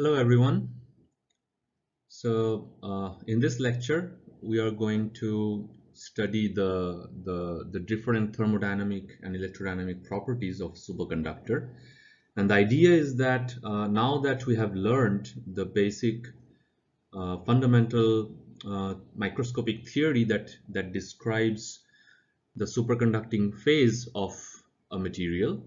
Hello everyone. In this lecture, we are going to study the different thermodynamic and electrodynamic properties of superconductor. And the idea is that now that we have learned the basic fundamental microscopic theory that describes the superconducting phase of a material,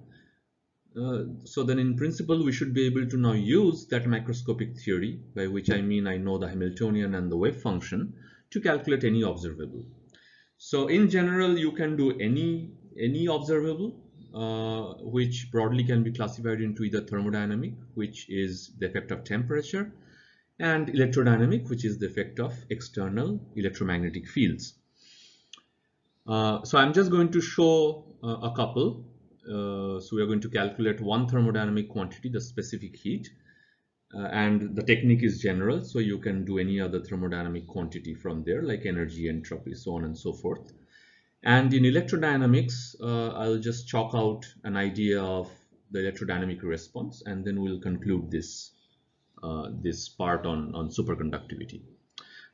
so then in principle, we should be able to now use that microscopic theory, by which I mean I know the Hamiltonian and the wave function, to calculate any observable. So in general, you can do any observable, which broadly can be classified into either thermodynamic, which is the effect of temperature, and electrodynamic, which is the effect of external electromagnetic fields. So I'm just going to show a couple. So we are going to calculate one thermodynamic quantity, the specific heat, and the technique is general, so you can do any other thermodynamic quantity from there, like energy, entropy, so on and so forth. And in electrodynamics, I'll just chalk out an idea of the electrodynamic response, and then we'll conclude this part on superconductivity.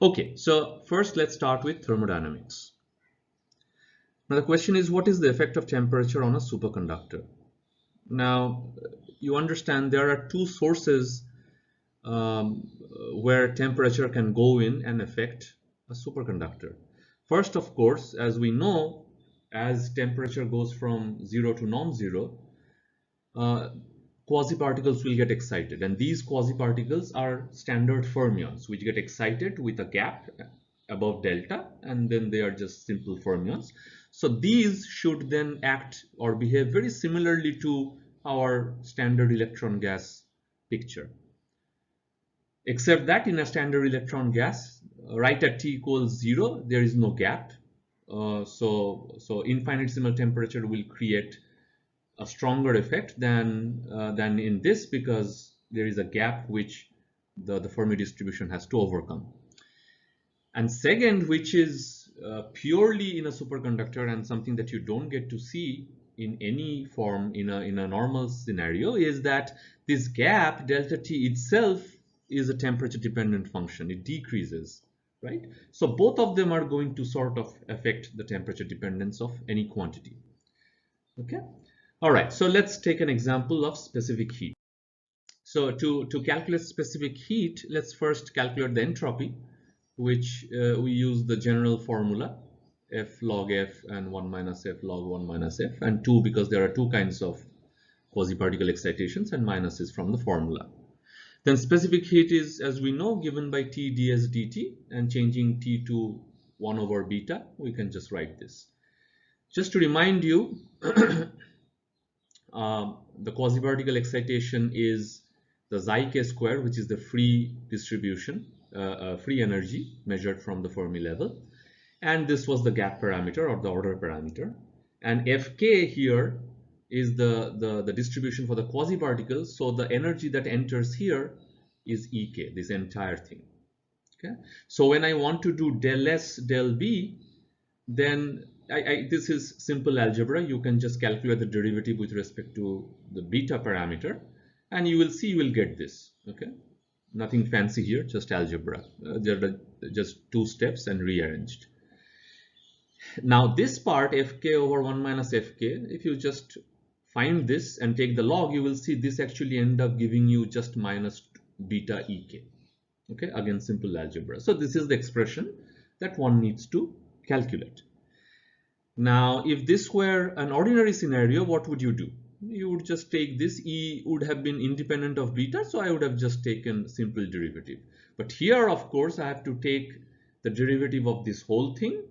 Okay, so first let's start with thermodynamics. Now the question is, what is the effect of temperature on a superconductor? Now you understand there are two sources where temperature can go in and affect a superconductor. First, of course, as we know, as temperature goes from 0 to non-zero, quasi-particles will get excited, and these quasi-particles are standard fermions which get excited with a gap above delta, and then they are just simple fermions. So these should then act or behave very similarly to our standard electron gas picture, except that in a standard electron gas, right at T equals 0, there is no gap. So infinitesimal temperature will create a stronger effect than in this, because there is a gap which the Fermi distribution has to overcome. And second, which is purely in a superconductor and something that you don't get to see in any form in a normal scenario, is that this gap delta T itself is a temperature dependent function. It decreases, right? So both of them are going to sort of affect the temperature dependence of any quantity. Okay. All right, so let's take an example of specific heat. So to calculate specific heat, let's first calculate the entropy, which we use the general formula F log F and 1 minus F log 1 minus F, and 2 because there are two kinds of quasi-particle excitations, and minus is from the formula. Then specific heat is, as we know, given by T ds dt, and changing T to 1 over beta, we can just write this. Just to remind you, the quasi-particle excitation is the psi k square, which is the free distribution, free energy measured from the Fermi level. And this was the gap parameter or the order parameter. And Fk here is the distribution for the quasi-particles. So the energy that enters here is Ek, this entire thing. Okay. So when I want to do del S del B, then this is simple algebra. You can just calculate the derivative with respect to the beta parameter, and you will see you will get this. Okay, nothing fancy here, just algebra. There are just two steps and rearranged. Now this part Fk over 1 minus Fk, if you just find this and take the log, you will see this actually end up giving you just minus beta Ek. Okay, again simple algebra. So this is the expression that one needs to calculate. Now, if this were an ordinary scenario, what would you do? You would just take this. E would have been independent of beta, so I would have just taken simple derivative. But here, of course, I have to take the derivative of this whole thing.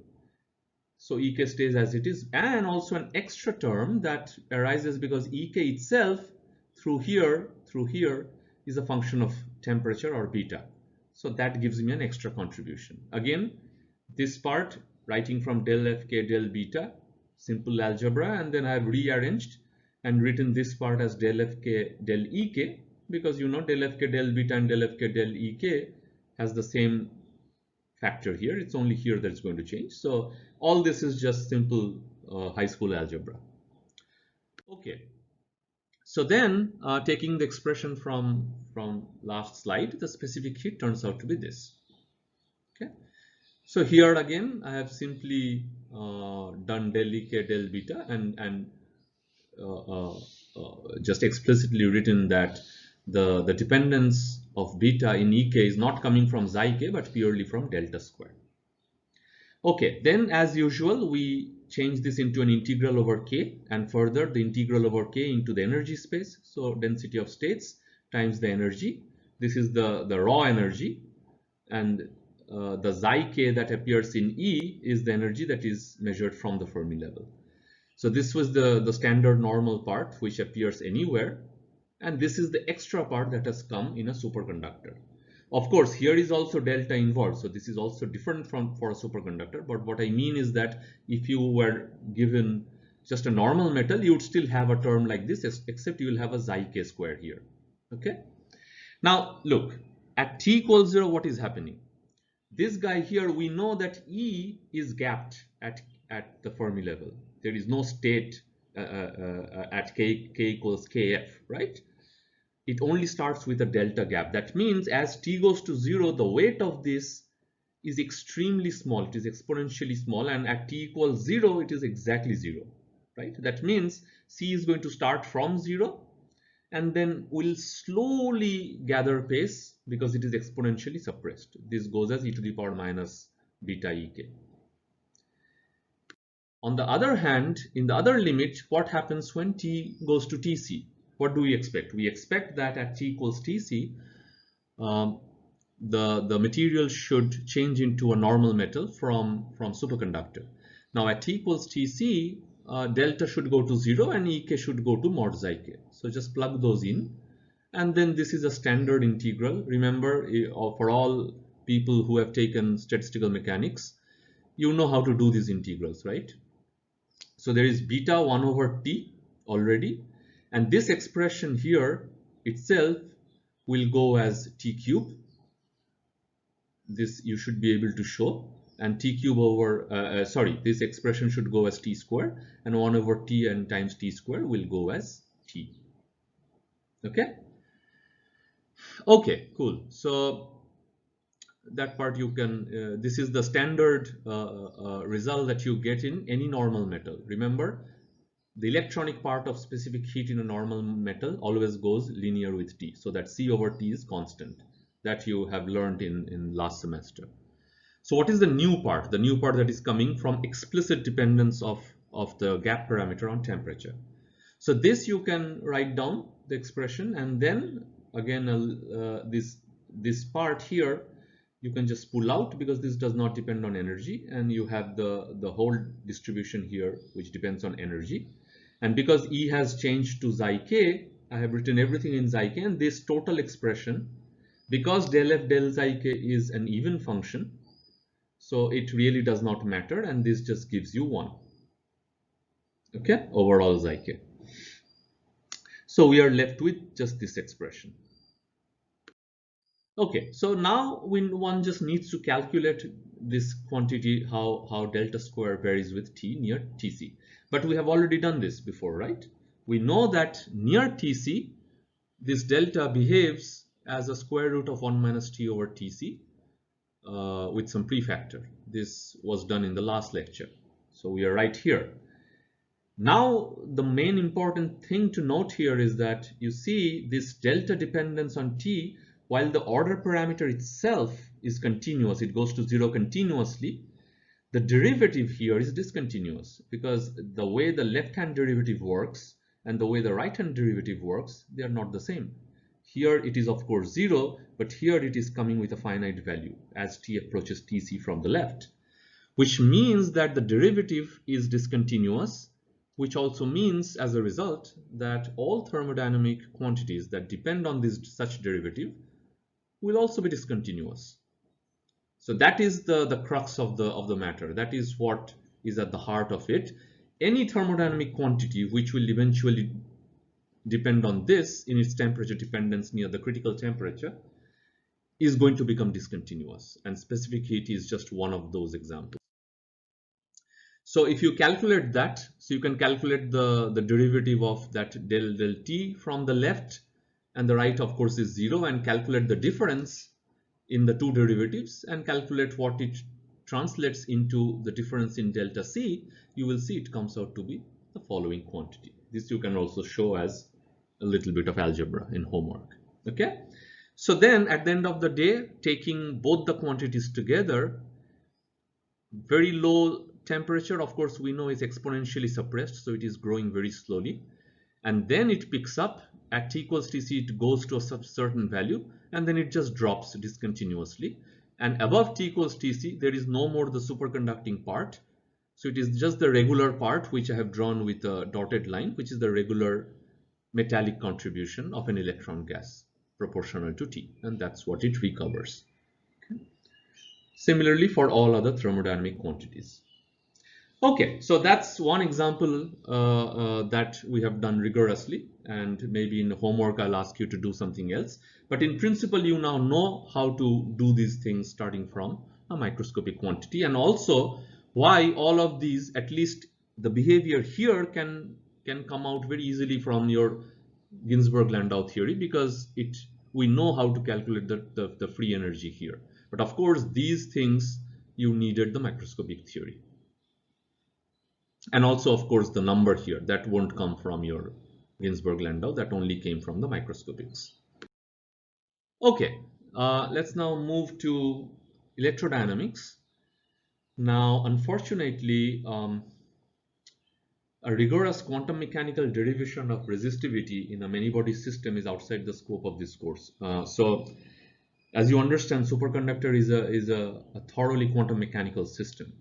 So Ek stays as it is, and also an extra term that arises because Ek itself through here is a function of temperature or beta. So that gives me an extra contribution. Again, this part writing from del Fk del beta, simple algebra, and then I have rearranged and written this part as del Fk del Ek, because you know del Fk del beta and del Fk del Ek has the same factor here. It's only here that it's going to change. So all this is just simple high school algebra. Okay, So then taking the expression from last slide, the specific heat turns out to be this. Okay. So here again, I have simply done del E K del beta and just explicitly written that the dependence of beta in Ek is not coming from xi k but purely from delta square. Okay, then as usual we change this into an integral over k, and further the integral over k into the energy space. So density of states times the energy. This is the raw energy, and the xi k that appears in E is the energy that is measured from the Fermi level. So this was the standard normal part which appears anywhere, and this is the extra part that has come in a superconductor. Of course, here is also delta involved, so this is also different from for a superconductor. But what I mean is that if you were given just a normal metal, you would still have a term like this, except you will have a xi k square here. Okay. Now look, at t equals 0, what is happening? This guy here, we know that E is gapped at the Fermi level. There is no state at k equals kf, right? It only starts with a delta gap. That means as t goes to 0, the weight of this is extremely small. It is exponentially small, and at t equals 0, it is exactly 0, right? That means C is going to start from 0 and then will slowly gather pace because it is exponentially suppressed. This goes as e to the power minus beta ek. On the other hand, in the other limit, what happens when t goes to Tc? What do we expect? We expect that at t equals Tc, the material should change into a normal metal from superconductor. Now at t equals Tc, delta should go to 0 and Ek should go to mod xi k. So just plug those in, and then this is a standard integral. Remember, for all people who have taken statistical mechanics, you know how to do these integrals, right? So there is beta 1 over t already, and this expression here itself will go as t cube. This you should be able to show, and t cube over this expression should go as t square, and 1 over t and times t square will go as t. Okay, cool. So that part you can this is the standard result that you get in any normal metal. Remember, the electronic part of specific heat in a normal metal always goes linear with T, so that C over T is constant. That you have learned in last semester. So what is the new part? The new part that is coming from explicit dependence of the gap parameter on temperature. So this you can write down the expression, and then again this part here you can just pull out because this does not depend on energy, and you have the whole distribution here which depends on energy. And because E has changed to xi k, I have written everything in xi k, and this total expression, because del f del xi k is an even function, so it really does not matter, and this just gives you 1. Okay, overall xi k. So we are left with just this expression. Okay, so now when one just needs to calculate this quantity, how delta square varies with t near Tc. But we have already done this before, right? We know that near Tc, this delta behaves as a square root of 1 minus t over Tc with some prefactor. This was done in the last lecture. So we are right here. Now, the main important thing to note here is that you see this delta dependence on t, while the order parameter itself is continuous, it goes to 0 continuously, the derivative here is discontinuous, because the way the left-hand derivative works and the way the right-hand derivative works, they are not the same. Here it is of course 0, but here it is coming with a finite value as t approaches Tc from the left, which means that the derivative is discontinuous, which also means as a result that all thermodynamic quantities that depend on this such derivative will also be discontinuous. So that is the crux of the matter. That is what is at the heart of it. Any thermodynamic quantity which will eventually depend on this in its temperature dependence near the critical temperature is going to become discontinuous, and specific heat is just one of those examples. So if you calculate that, so you can calculate the derivative of that del t from the left, and the right of course is 0, and calculate the difference in the two derivatives and calculate what it translates into the difference in delta c. You will see it comes out to be the following quantity. This you can also show as a little bit of algebra in homework. Okay, so then at the end of the day, taking both the quantities together, very low temperature, of course, we know is exponentially suppressed, so it is growing very slowly, and then it picks up at t equals tc. It goes to a certain value, and then it just drops discontinuously, and above t equals tc there is no more the superconducting part, so it is just the regular part, which I have drawn with a dotted line, which is the regular metallic contribution of an electron gas proportional to T, and that's what it recovers. Similarly for all other thermodynamic quantities. Okay, so that's one example that we have done rigorously, and maybe in homework I'll ask you to do something else. But in principle, you now know how to do these things starting from a microscopic quantity, and also why all of these, at least the behavior here, can come out very easily from your Ginzburg-Landau theory, because we know how to calculate the free energy here. But of course, these things you needed the microscopic theory. And also, of course, the number here, that won't come from your Ginzburg-Landau, that only came from the microscopics. Okay, let's now move to electrodynamics. Now, unfortunately, a rigorous quantum mechanical derivation of resistivity in a many-body system is outside the scope of this course. So, as you understand, superconductor is a thoroughly quantum mechanical system.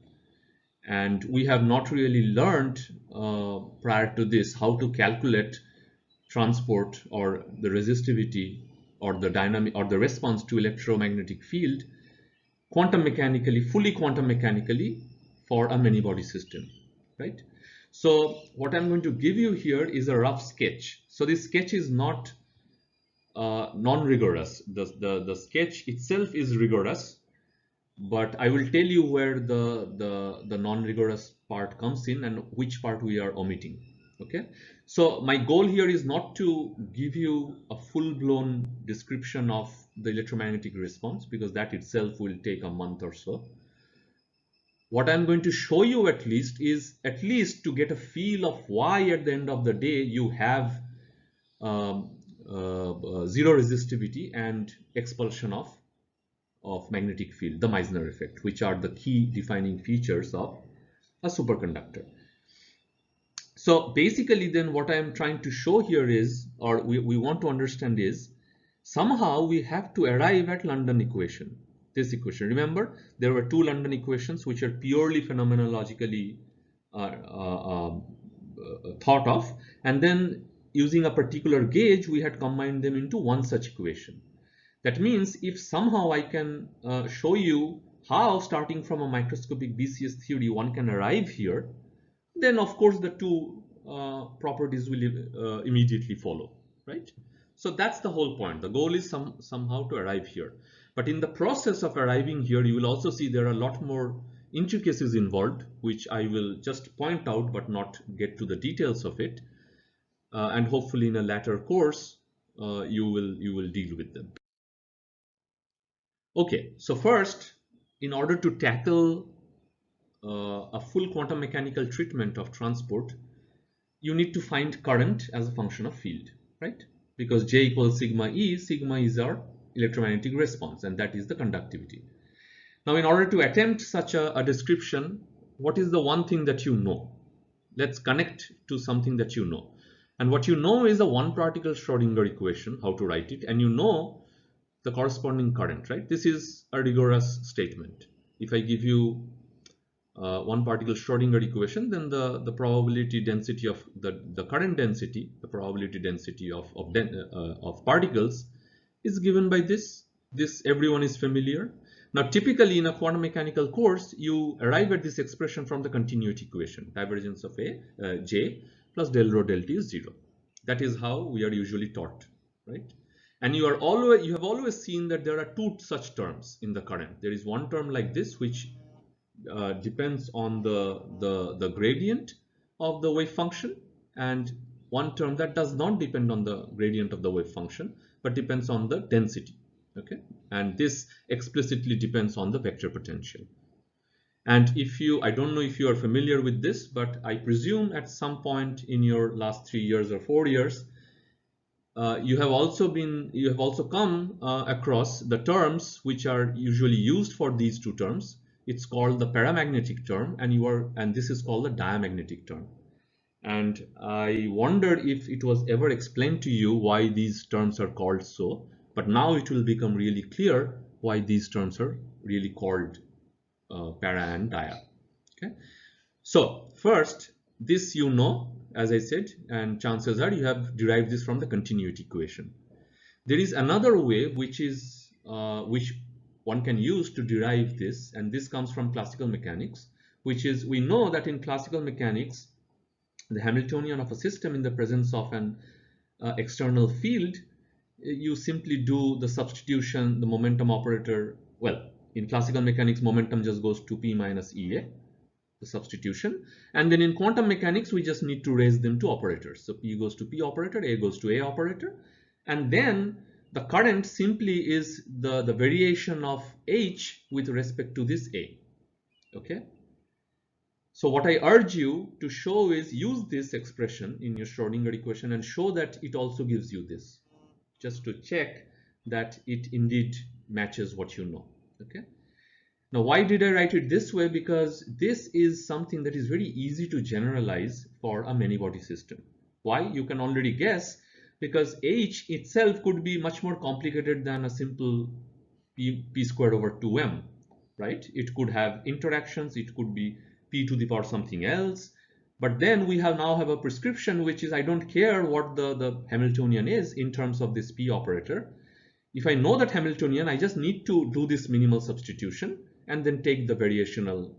And we have not really learned prior to this how to calculate transport or the resistivity or the dynamic or the response to electromagnetic field quantum mechanically, fully quantum mechanically, for a many-body system, right? So what I'm going to give you here is a rough sketch. So this sketch is not non-rigorous. The sketch itself is rigorous, but I will tell you where the non-rigorous part comes in and which part we are omitting. Okay, so my goal here is not to give you a full-blown description of the electromagnetic response, because that itself will take a month or so. What I'm going to show you at least to get a feel of why at the end of the day you have zero resistivity and expulsion of magnetic field, the Meissner effect, which are the key defining features of a superconductor. So basically then what I am trying to show here is, or we want to understand is, somehow we have to arrive at London equation, this equation. Remember, there were two London equations which are purely phenomenologically thought of, and then using a particular gauge we had combined them into one such equation. That means if somehow I can show you how, starting from a microscopic BCS theory, one can arrive here, then of course the two properties will immediately follow, right? So that's the whole point. The goal is somehow to arrive here. But in the process of arriving here, you will also see there are a lot more intricacies involved, which I will just point out but not get to the details of it. And hopefully in a later course, you will deal with them. Okay, so first, in order to tackle a full quantum mechanical treatment of transport, you need to find current as a function of field, right? Because J equals sigma is our electromagnetic response, and that is the conductivity. Now, in order to attempt such a description, what is the one thing that you know? Let's connect to something that you know. And what you know is a one-particle Schrodinger equation, how to write it, and you know the corresponding current, right? This is a rigorous statement. If I give you one particle Schrodinger equation, then the probability density of the current density, the probability density of particles is given by this. This everyone is familiar. Now, typically in a quantum mechanical course, you arrive at this expression from the continuity equation, divergence of J plus del rho del T is 0. That is how we are usually taught, right? And you have always seen that there are two such terms in the current. There is one term like this, which depends on the gradient of the wave function, and one term that does not depend on the gradient of the wave function but depends on the density. Okay, and this explicitly depends on the vector potential. And if you, I don't know if you are familiar with this, but I presume at some point in your last 3 years or 4 years, you have also come across the terms which are usually used for these two terms. It's called the paramagnetic term, and this is called the diamagnetic term. And I wondered if it was ever explained to you why these terms are called so, but now it will become really clear why these terms are really called para and dia. Okay, so first, this you know, as I said, and chances are you have derived this from the continuity equation. There is another way which one can use to derive this, and this comes from classical mechanics, which is, we know that in classical mechanics, the Hamiltonian of a system in the presence of an external field, you simply do the substitution, the momentum operator. Well, in classical mechanics, momentum just goes to P minus Ea, the substitution, and then in quantum mechanics we just need to raise them to operators. So P goes to P operator, A goes to A operator, and then the current simply is the variation of H with respect to this A. Okay, so what I urge you to show is use this expression in your Schrodinger equation and show that it also gives you this, just to check that it indeed matches what you know. Okay, now why did I write it this way? Because this is something that is very easy to generalize for a many body system. Why? You can already guess, because H itself could be much more complicated than a simple P squared over 2m, right? It could have interactions, it could be P to the power something else, but then we now have a prescription which is, I don't care what the Hamiltonian is in terms of this P operator. If I know that Hamiltonian, I just need to do this minimal substitution and then take the variational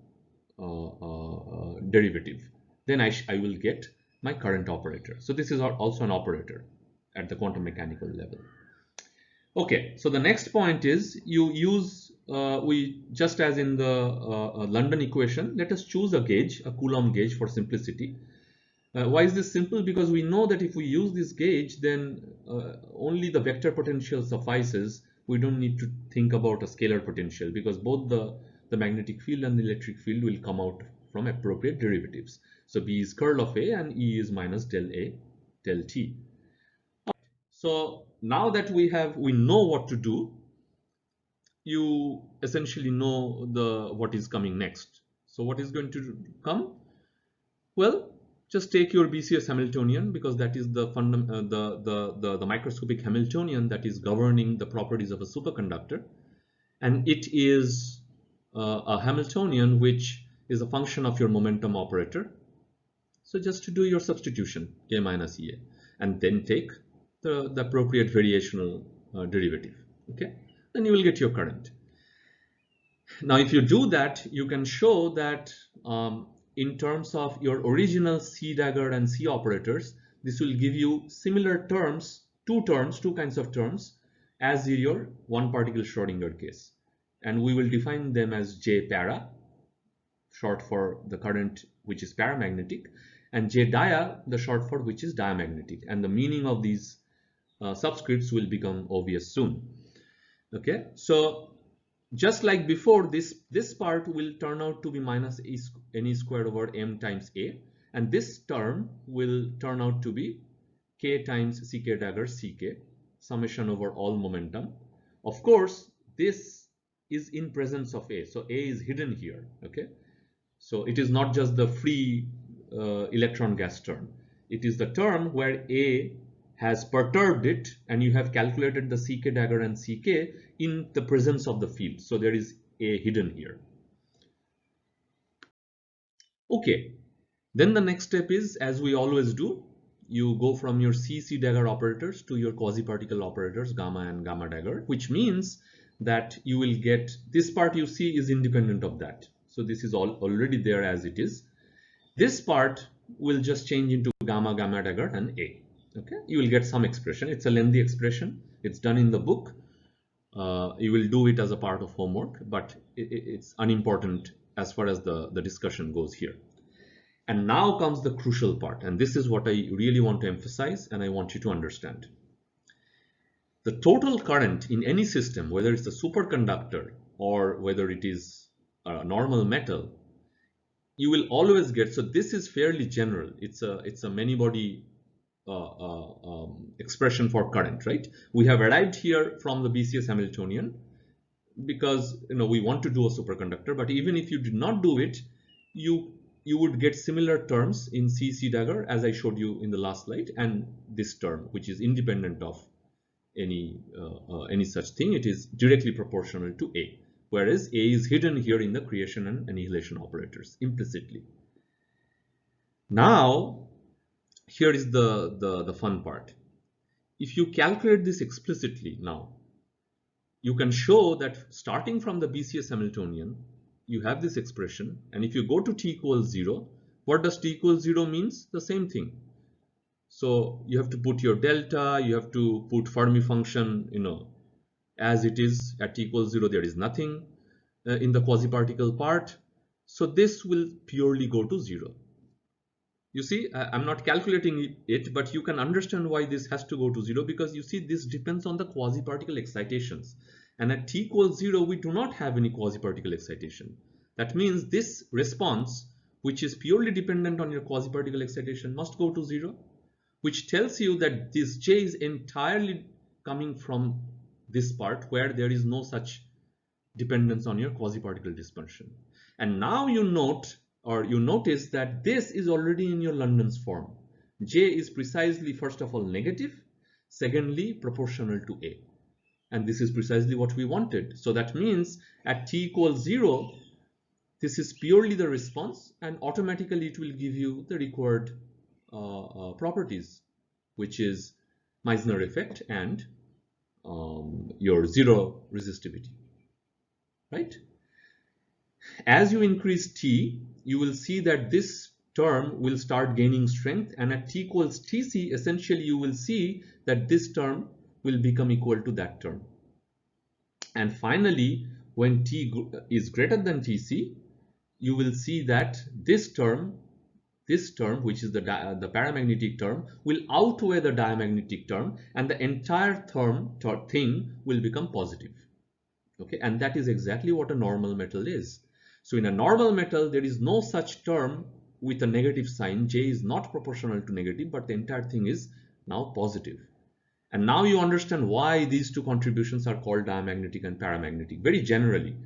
derivative. Then I will get my current operator. So this is also an operator at the quantum mechanical level. Okay, so the next point is, you use, we just as in the London equation, let us choose a gauge, a Coulomb gauge for simplicity. Why is this simple? Because we know that if we use this gauge, then only the vector potential suffices. We don't need to think about a scalar potential, because both the magnetic field and the electric field will come out from appropriate derivatives. So B is curl of A and E is minus del A del T. So now that we know what to do, you essentially know what is coming next. So what is going to come? Well, just take your BCS Hamiltonian, because that is the microscopic Hamiltonian that is governing the properties of a superconductor, and it is a Hamiltonian which is a function of your momentum operator. So just to do your substitution, A minus Ea, and then take the appropriate variational derivative. Okay, then you will get your current. Now, if you do that, you can show that in terms of your original C dagger and C operators, this will give you similar terms, two kinds of terms, as in your one particle Schrodinger case. And we will define them as J para, short for the current which is paramagnetic, and J dia, the short for which is diamagnetic. And the meaning of these subscripts will become obvious soon. Okay, so just like before, this part will turn out to be minus Ne squared over m times A, and this term will turn out to be k times Ck dagger Ck, summation over all momentum. Of course, this is in presence of A, so A is hidden here. Okay, so it is not just the free electron gas term. It is the term where A has perturbed it, and you have calculated the Ck dagger and Ck in the presence of the field. So there is A hidden here. Okay, then the next step is, as we always do, you go from your C dagger operators to your quasi-particle operators, gamma and gamma dagger, which means that you will get this part you see is independent of that. So this is already there as it is. This part will just change into gamma, gamma dagger and A. Okay, you will get some expression. It's a lengthy expression. It's done in the book. You will do it as a part of homework, but it's unimportant as far as the discussion goes here. And now comes the crucial part, and this is what I really want to emphasize and I want you to understand. The total current in any system, whether it's a superconductor or whether it is a normal metal, you will always get, so this is fairly general, it's a many body expression for current, right? We have arrived here from the BCS Hamiltonian because we want to do a superconductor, but even if you did not do it, you would get similar terms in C dagger as I showed you in the last slide, and this term which is independent of any such thing. It is directly proportional to A, whereas A is hidden here in the creation and annihilation operators implicitly. Now here is the fun part. If you calculate this explicitly now, you can show that starting from the BCS Hamiltonian, you have this expression, and if you go to t equals 0, what does t equals 0 means? The same thing. So you have to put your delta, you have to put Fermi function, as it is at t equals 0, there is nothing in the quasi-particle part. So this will purely go to 0. You see, I'm not calculating it, but you can understand why this has to go to 0, because you see this depends on the quasi-particle excitations. And at t equals 0, we do not have any quasi-particle excitation. That means this response, which is purely dependent on your quasi-particle excitation, must go to 0, which tells you that this J is entirely coming from this part where there is no such dependence on your quasi-particle dispersion. And now you notice that this is already in your London's form. J is precisely, first of all, negative, secondly, proportional to A. And this is precisely what we wanted. So that means at t equals 0, this is purely the response, and automatically it will give you the required properties, which is Meissner effect and your zero resistivity, right? As you increase t, you will see that this term will start gaining strength, and at t equals tc, essentially you will see that this term will become equal to that term. And finally, when t is greater than tc, you will see that this term, which is the paramagnetic term, will outweigh the diamagnetic term, and the entire thing will become positive. Okay, and that is exactly what a normal metal is. So in a normal metal, there is no such term with a negative sign. J is not proportional to negative, but the entire thing is now positive. And now you understand why these two contributions are called diamagnetic and paramagnetic, very generally,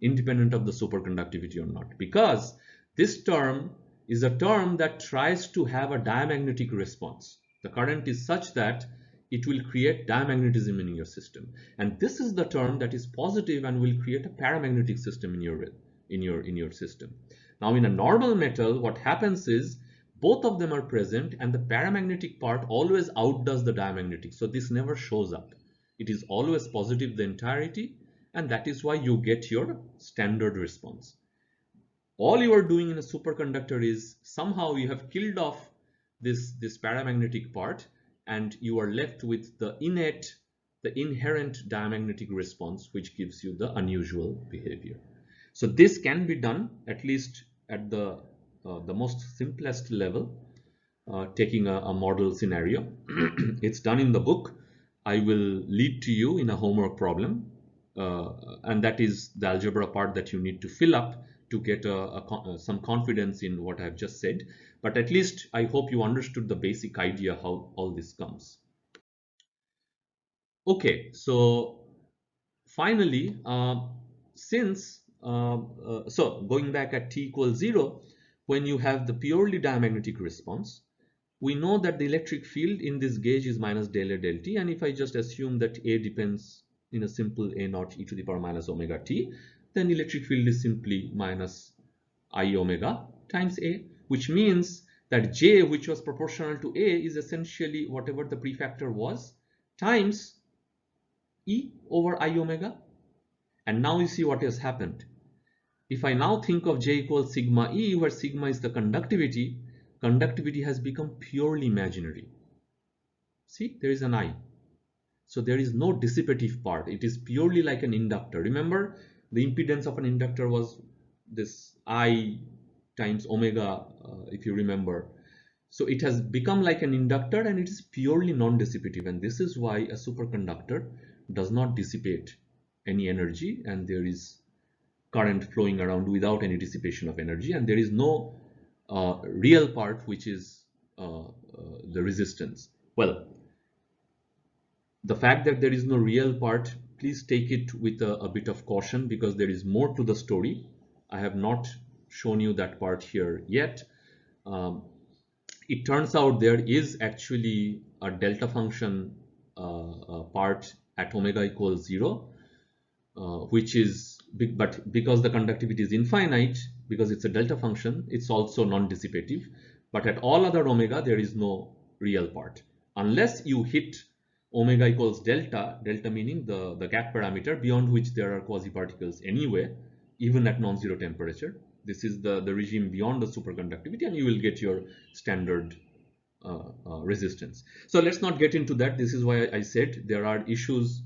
independent of the superconductivity or not, because this term is a term that tries to have a diamagnetic response. The current is such that it will create diamagnetism in your system, and this is the term that is positive and will create a paramagnetic system in your system. Now in a normal metal, what happens is both of them are present, and the paramagnetic part always outdoes the diamagnetic, so this never shows up. It is always positive the entirety, and that is why you get your standard response. All you are doing in a superconductor is somehow you have killed off this paramagnetic part, and you are left with the inherent diamagnetic response, which gives you the unusual behavior. So this can be done at least at the most simplest level, taking a model scenario. It's done in the book. I will lead to you in a homework problem, and that is the algebra part that you need to fill up to get some confidence in what I've just said. But at least I hope you understood the basic idea how all this comes. Okay, so finally, so going back at t equals 0, when you have the purely diamagnetic response, we know that the electric field in this gauge is minus del A del T, and if I just assume that A depends in a simple A naught e to the power minus omega t, then electric field is simply minus I omega times A, which means that J, which was proportional to A, is essentially whatever the prefactor was times E over I omega. And now you see what has happened. If I now think of J equals sigma E, where sigma is the conductivity, conductivity has become purely imaginary. See, there is an I. So there is no dissipative part. It is purely like an inductor. Remember, the impedance of an inductor was this I times omega, if you remember. So it has become like an inductor, and it is purely non-dissipative, and this is why a superconductor does not dissipate any energy, and there is current flowing around without any dissipation of energy, and there is no real part, which is the resistance. Well, the fact that there is no real part, please take it with a bit of caution, because there is more to the story. I have not shown you that part here yet. It turns out there is actually a delta function part at omega equals 0, which is big, but because the conductivity is infinite, because it's a delta function, it's also non-dissipative. But at all other omega, there is no real part unless you hit omega equals delta, delta meaning the gap parameter beyond which there are quasi-particles anyway, even at non-zero temperature. This is the regime beyond the superconductivity, and you will get your standard resistance. So let's not get into that. This is why I said there are issues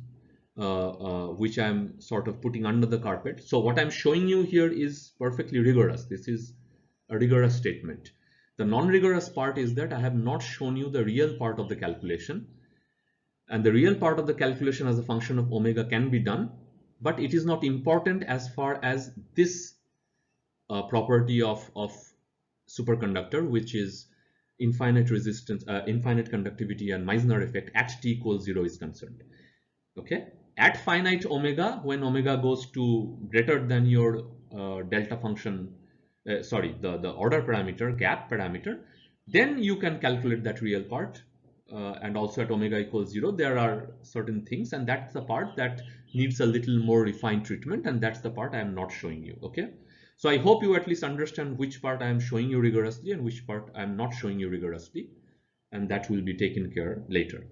which I'm sort of putting under the carpet. So what I'm showing you here is perfectly rigorous. This is a rigorous statement. The non-rigorous part is that I have not shown you the real part of the calculation. And the real part of the calculation as a function of omega can be done, but it is not important as far as this property of superconductor, which is infinite resistance, infinite conductivity and Meissner effect at t equals 0 is concerned. Okay, at finite omega, when omega goes to greater than your delta function, the order parameter, gap parameter, then you can calculate that real part. And also at omega equals 0, there are certain things, and that's the part that needs a little more refined treatment, and that's the part I am not showing you. Okay, so I hope you at least understand which part I am showing you rigorously and which part I am not showing you rigorously, and that will be taken care later.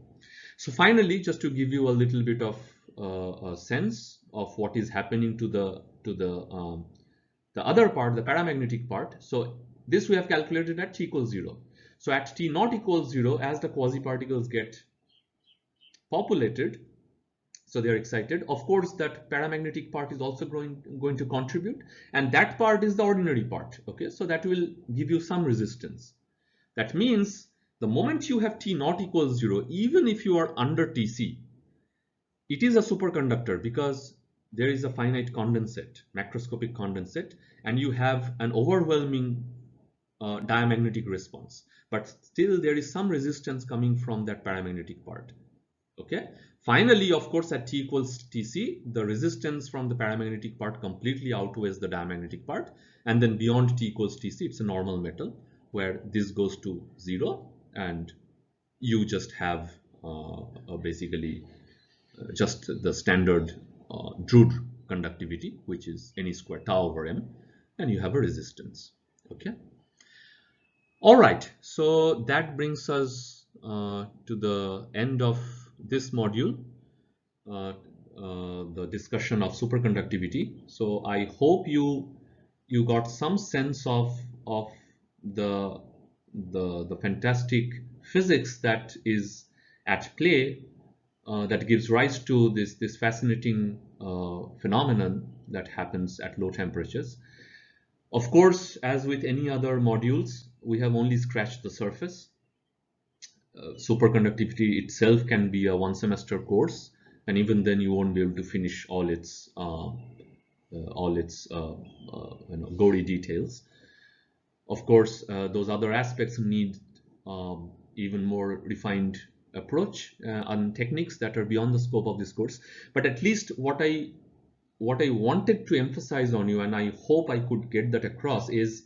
So finally, just to give you a little bit of a sense of what is happening to the other part, the paramagnetic part. So this we have calculated at t equals 0. So at t not equals 0, as the quasi-particles get populated, so they are excited, of course that paramagnetic part is also going to contribute, and that part is the ordinary part. Okay, so that will give you some resistance. That means the moment you have t not equals 0, even if you are under Tc, it is a superconductor, because there is a finite condensate, macroscopic condensate, and you have an overwhelming diamagnetic response, but still there is some resistance coming from that paramagnetic part. Okay, finally, of course, at t equals Tc, the resistance from the paramagnetic part completely outweighs the diamagnetic part, and then beyond t equals Tc, it's a normal metal where this goes to 0, and you just have basically just the standard Drude conductivity, which is NE square tau over m, and you have a resistance. Okay. All right, so that brings us to the end of this module, the discussion of superconductivity. So I hope you got some sense of the fantastic physics that is at play, that gives rise to this fascinating phenomenon that happens at low temperatures. Of course, as with any other modules, we have only scratched the surface. Superconductivity itself can be a one-semester course, and even then you won't be able to finish all its gory details. Of course, those other aspects need even more refined approach and techniques that are beyond the scope of this course. But at least what I wanted to emphasize on you, and I hope I could get that across, is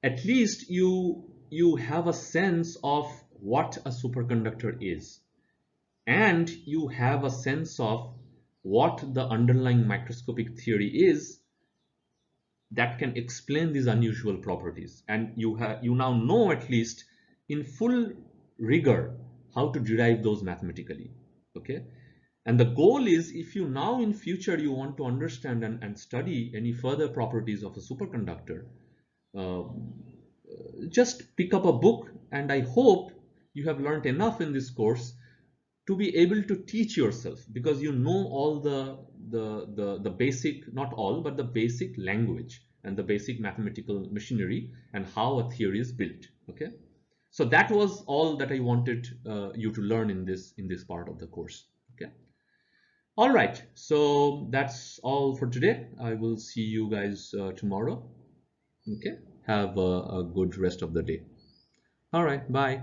at least you have a sense of what a superconductor is, and you have a sense of what the underlying microscopic theory is that can explain these unusual properties, and you now know at least in full rigor how to derive those mathematically. Okay, and the goal is, if you now in future you want to understand and study any further properties of a superconductor, just pick up a book, and I hope you have learned enough in this course to be able to teach yourself, because you know all the basic, not all, but the basic language and the basic mathematical machinery and how a theory is built. Okay, so that was all that I wanted you to learn in this part of the course. Okay, all right, so that's all for today. I will see you guys tomorrow. Okay, have a good rest of the day. All right, bye.